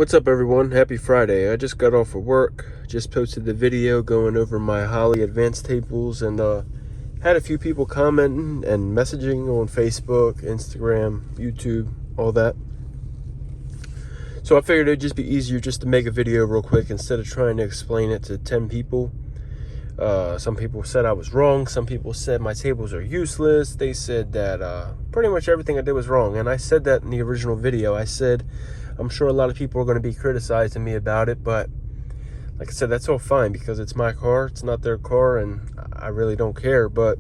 What's up, everyone? Happy Friday. I just got off of work, just posted the video going over my Holley advanced tables, and had a few people commenting and messaging on Facebook, Instagram, YouTube, all that. So I figured it'd just be easier just to make a video real quick instead of trying to explain it to 10 people. Some people said I was wrong. Some people said my tables are useless. They said that pretty much everything I did was wrong. And I said that in the original video. I said, I'm sure a lot of people are going to be criticizing me about it, but like I said, that's all fine because it's my car. It's not their car, and I really don't care. But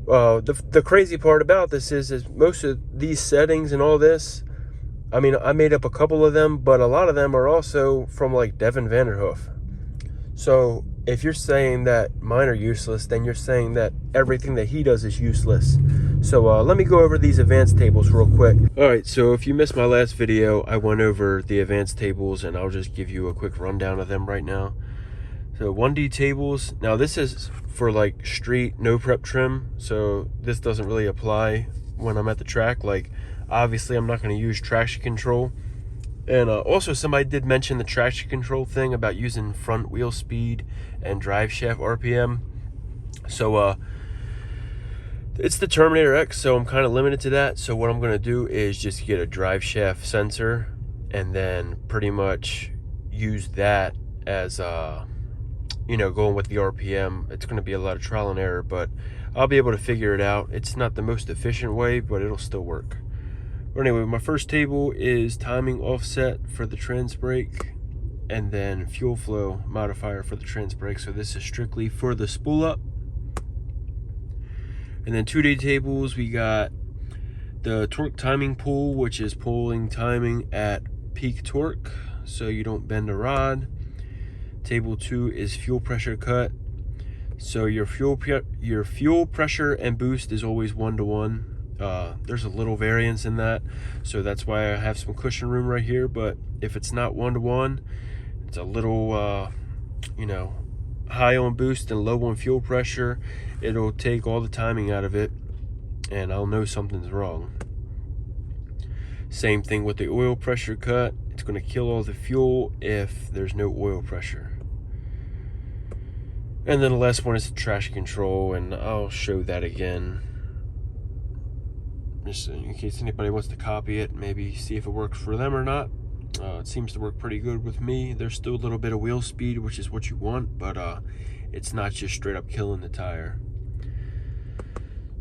the crazy part about this is most of these settings and all this, I mean, I made up a couple of them, but a lot of them are also from like Devin Vanderhoof. So if you're saying that mine are useless, then you're saying that everything that he does is useless. So let me go over these advanced tables real quick. All right, so if you missed my last video, I went over the advanced tables, and I'll just give you a quick rundown of them right now. So 1D tables, now this is for like street, no prep trim. So this doesn't really apply when I'm at the track. Like, obviously I'm not gonna use traction control. And also somebody did mention the traction control thing about using front wheel speed and drive shaft RPM. So it's the Terminator X, so I'm kind of limited to that. So what I'm going to do is just get a drive shaft sensor and then pretty much use that as you know, going with the RPM. It's going to be a lot of trial and error, but I'll be able to figure it out. It's not the most efficient way, but it'll still work. But anyway, my first table is timing offset for the trans brake, and then fuel flow modifier for the trans brake. So this is strictly for the spool up. And then 2D tables, we got the torque timing pull, which is pulling timing at peak torque so you don't bend a rod. Table 2 is fuel pressure cut. So your fuel pressure and boost is always 1-to-1. There's a little variance in that, so that's why I have some cushion room right here. But if it's not 1-to-1, it's a little you know, high on boost and low on fuel pressure, it'll take all the timing out of it, and I'll know something's wrong. Same thing with the oil pressure cut. It's going to kill all the fuel if there's no oil pressure. And then the last one is the traction control, and I'll show that again just in case anybody wants to copy it, maybe see if it works for them or not. It seems to work pretty good with me. There's still a little bit of wheel speed, which is what you want, but it's not just straight up killing the tire.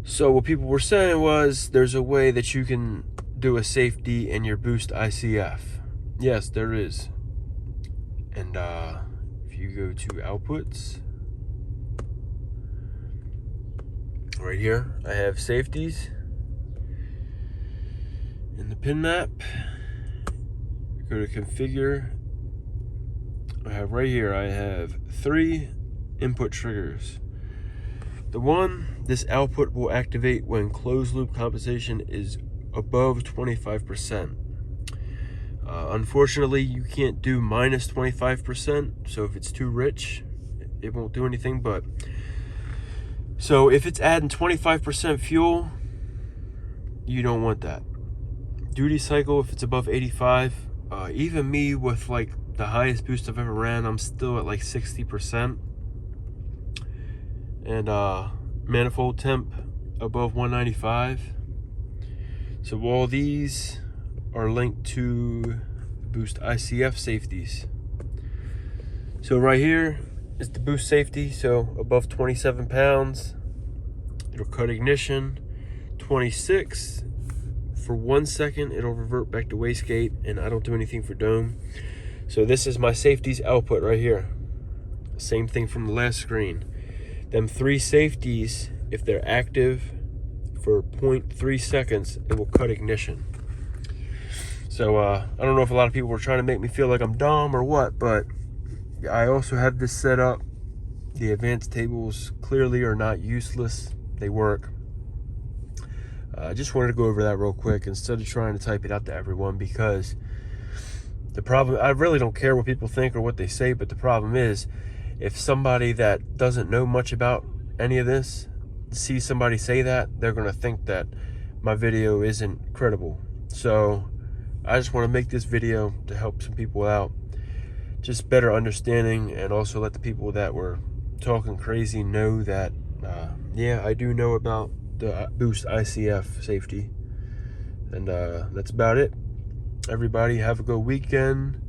So what people were saying was there's a way that you can do a safety in your boost ICF. Yes, there is. And if you go to outputs, right here I have safeties. In the pin map, go to configure. I have right here, I have 3 input triggers. The one, this output will activate when closed loop compensation is above 25%. Unfortunately, you can't do minus 25%, so if it's too rich, it won't do anything. But so if it's adding 25% fuel, you don't want that. Duty cycle, if it's above 85, even me with like the highest boost I've ever ran, I'm still at like 60%. And manifold temp above 195. So all these are linked to boost ICF safeties. So right here is the boost safety, so above 27 pounds, it'll cut ignition. 26, for 1 second, it'll revert back to wastegate, and I don't do anything for dome. So this is my safeties output right here. Same thing from the last screen. Them 3 safeties, if they're active for 0.3 seconds, it will cut ignition. So I don't know if a lot of people were trying to make me feel like I'm dumb or what, but I also have this set up. The advanced tables clearly are not useless. They work. I just wanted to go over that real quick instead of trying to type it out to everyone, because the problem, I really don't care what people think or what they say, but the problem is if somebody that doesn't know much about any of this sees somebody say that, they're going to think that my video isn't credible. So I just want to make this video to help some people out, just better understanding, and also let the people that were talking crazy know that yeah, I do know about the Boost ICF safety. And that's about it. Everybody have a good weekend.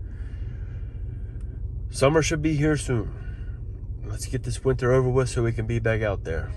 Summer should be here soon. Let's get this winter over with so we can be back out there.